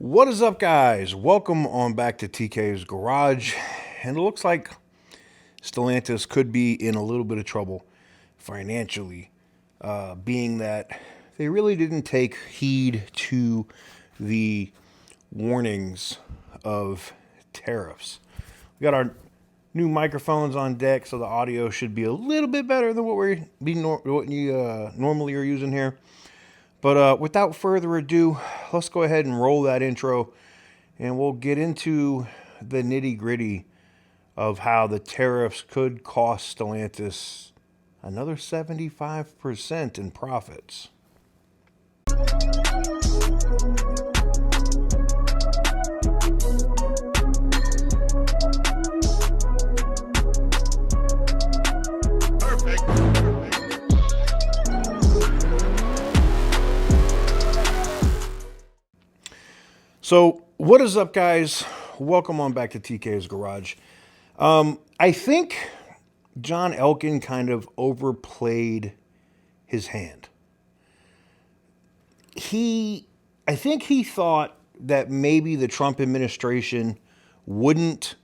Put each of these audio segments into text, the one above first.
What is up, guys? Welcome on back to TK's Garage. And it looks like Stellantis could be in a little bit of trouble financially, being that they really didn't take heed to the warnings of tariffs. We got our new microphones on deck, so the audio should be a little bit better than what you normally are using here. But without further ado, let's go ahead and roll that intro and we'll get into the nitty gritty of how the tariffs could cost Stellantis another 75% in profits. So, what is up, guys? Welcome on back to TK's Garage. I think John Elkann kind of overplayed his hand. I think he thought that maybe the Trump administration wouldn't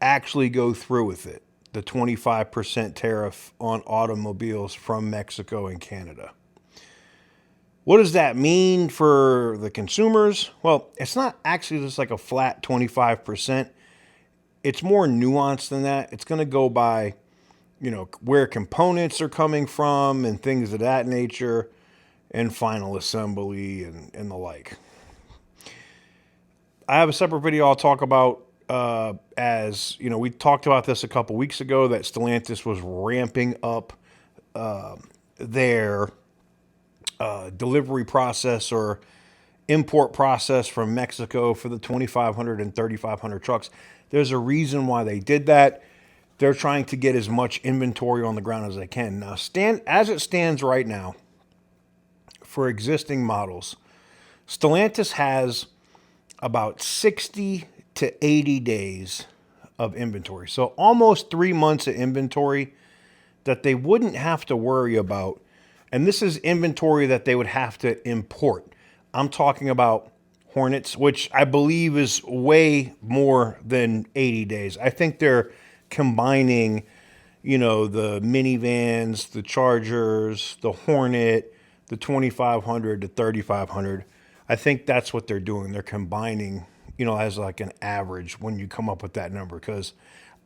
actually go through with it, the 25% tariff on automobiles from Mexico and Canada. What does that mean for the consumers? Well, it's not actually just like a flat 25%. It's more nuanced than that. It's going to go by, where components are coming from and things of that nature, and final assembly and the like. I have a separate video I'll talk about we talked about this a couple weeks ago, that Stellantis was ramping up their delivery process or import process from Mexico for the 2,500 and 3,500 trucks. There's a reason why they did that. They're trying to get as much inventory on the ground as they can. Now, as it stands right now, for existing models, Stellantis has about 60 to 80 days of inventory. So almost 3 months of inventory that they wouldn't have to worry about. And this is inventory that they would have to import. I'm talking about Hornets, which I believe is way more than 80 days. I think they're combining, the minivans, the Chargers, the Hornet, the 2,500 to 3,500. I think that's what they're doing. They're combining, as like an average when you come up with that number. Because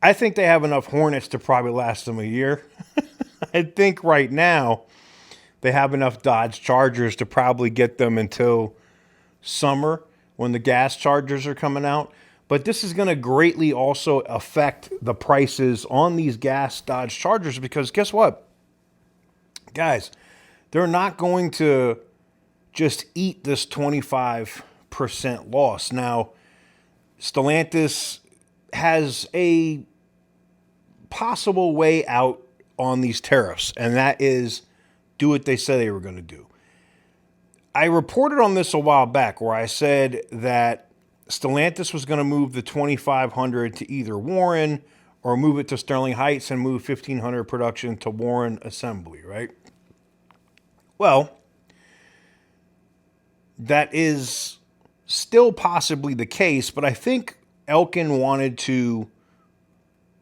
I think they have enough Hornets to probably last them a year. I think right now they have enough Dodge Chargers to probably get them until summer when the gas Chargers are coming out. But this is going to greatly also affect the prices on these gas Dodge Chargers, because guess what? Guys, they're not going to just eat this 25% loss. Now, Stellantis has a possible way out on these tariffs, and that is do what they said they were going to do. I reported on this a while back where I said that Stellantis was going to move the 2,500 to either Warren or move it to Sterling Heights and move 1,500 production to Warren Assembly, right? Well, that is still possibly the case, but I think Elkann wanted to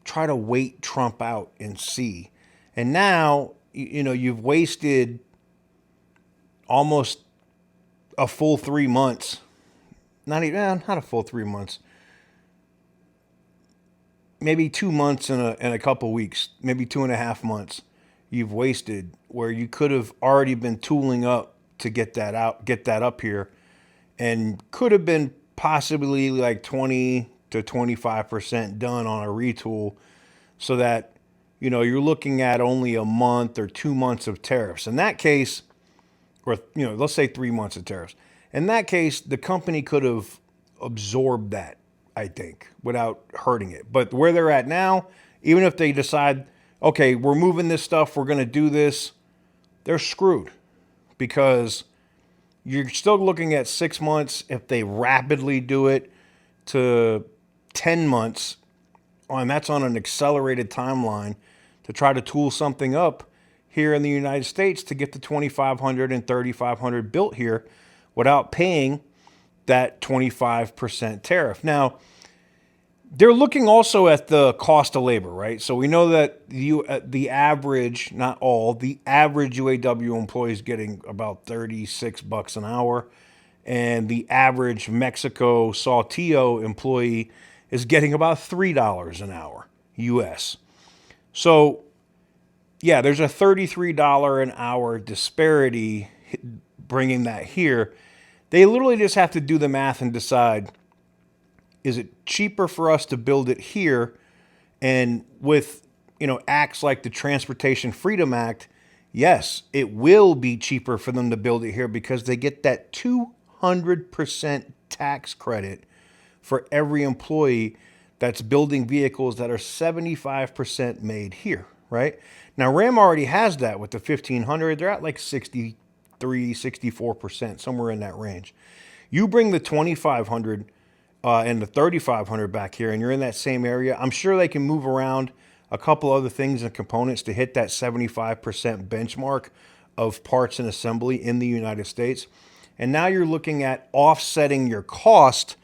try to wait Trump out and see. And now, you've wasted almost a full 3 months. Not a full 3 months. Maybe 2 months and a couple weeks, maybe 2.5 months you've wasted, where you could have already been tooling up to get that up here, and could have been possibly like 20 to 25% done on a retool, so that you're looking at only a month or 2 months of tariffs. In that case, or, let's say 3 months of tariffs. In that case, the company could have absorbed that, I think, without hurting it. But where they're at now, even if they decide, okay, we're moving this stuff, we're going to do this, they're screwed, because you're still looking at 6 months if they rapidly do it to 10 months, and that's on an accelerated timeline to try to tool something up here in the United States to get the 2,500 and 3,500 built here without paying that 25% tariff. Now, they're looking also at the cost of labor, right? So we know that the average, not all, the average UAW employee is getting about $36 an hour, and the average Mexico Saltillo employee is getting about $3 an hour US. So, yeah, there's a $33 an hour disparity bringing that here. They literally just have to do the math and decide, is it cheaper for us to build it here? And with, acts like the Transportation Freedom Act, yes, it will be cheaper for them to build it here because they get that 200% tax credit for every employee that's building vehicles that are 75% made here, right? Now, Ram already has that with the 1500. They're at like 63, 64%, somewhere in that range. You bring the 2500 and the 3500 back here, and you're in that same area, I'm sure they can move around a couple other things and components to hit that 75% benchmark of parts and assembly in the United States. And now you're looking at offsetting your cost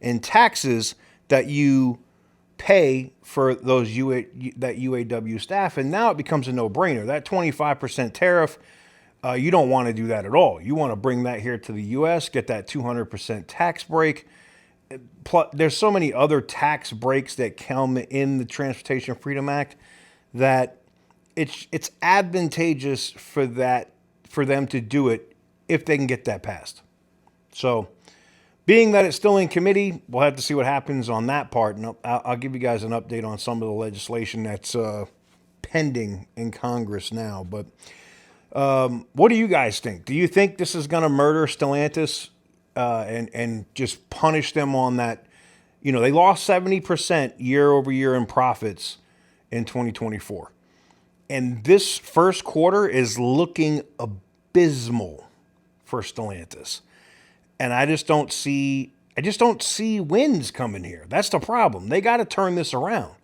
in taxes that you pay for those that UAW staff. And now it becomes a no-brainer. That 25% tariff, you don't want to do that at all. You want to bring that here to the U.S., get that 200% tax break. Plus, there's so many other tax breaks that come in the Transportation Freedom Act that it's advantageous for them to do it if they can get that passed. So, being that it's still in committee, we'll have to see what happens on that part, and I'll give you guys an update on some of the legislation that's pending in Congress now. But what do you guys think? Do you think this is going to murder Stellantis? And just punish them on that. They lost 70% year over year in profits in 2024. And this first quarter is looking abysmal for Stellantis. And I just don't see wins coming here. That's the problem. They got to turn this around.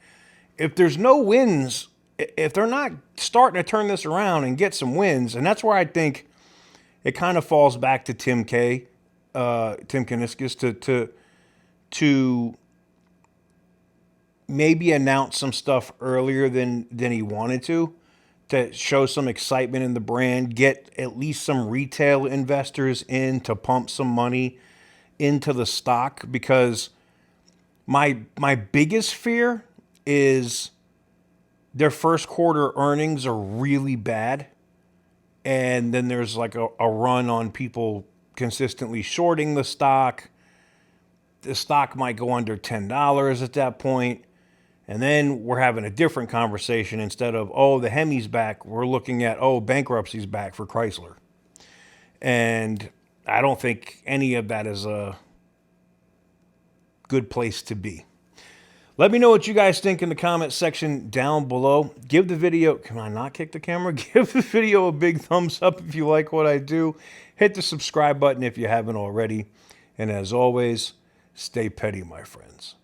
If there's no wins, if they're not starting to turn this around and get some wins, and that's where I think it kind of falls back to Tim Kuniskis to maybe announce some stuff earlier than he wanted to show some excitement in the brand, get at least some retail investors in to pump some money into the stock, because my biggest fear is their first quarter earnings are really bad, and then there's like a run on people consistently shorting the stock. The stock might go under $10 at that point. And then we're having a different conversation. Instead of, the Hemi's back, we're looking at, bankruptcy's back for Chrysler. And I don't think any of that is a good place to be. Let me know what you guys think in the comment section down below. Give the video, can I not kick the camera? Give the video a big thumbs up if you like what I do. Hit the subscribe button if you haven't already. And as always, stay petty, my friends.